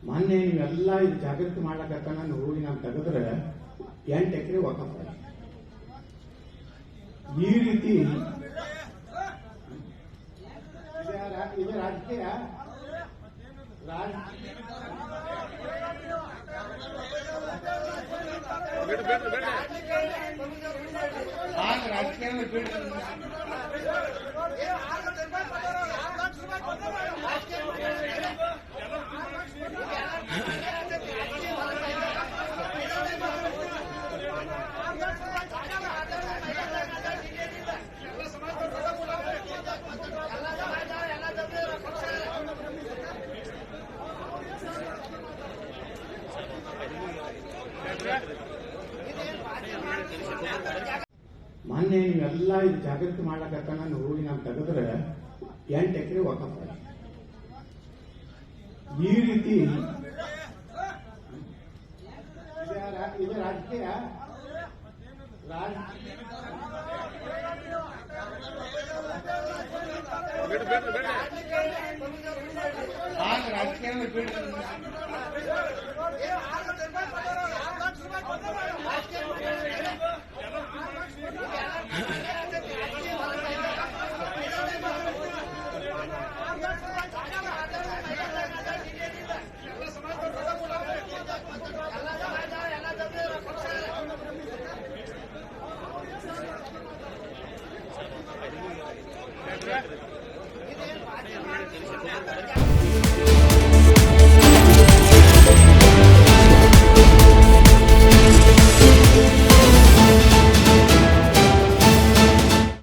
ಮೊನ್ನೆ ನೀವೆಲ್ಲ ಇದು ಜಾಗೃತಿ ಮಾಡ್ಲಕ್ಕ ನಾನು ಹೋಗಿ ನಾವು ತೆಗೆದ್ರೆ 8 ಎಕರೆ ವಕಫ್ ಈ ರೀತಿ ಇದು ರಾಜಕೀಯ ಮೊನ್ನೆ ನೀವೆಲ್ಲ ಇದು ಜಾಗೃತಿ ಮಾಡ್ಲಕ್ಕ ನಾನು ಹೋಗಿ ನಾವು ತೆಗೆದ್ರೆ 8 ಎಕರೆ ವಕಫ್ ಈ ರೀತಿ ಇದು ರಾಜಕೀಯ Yeah.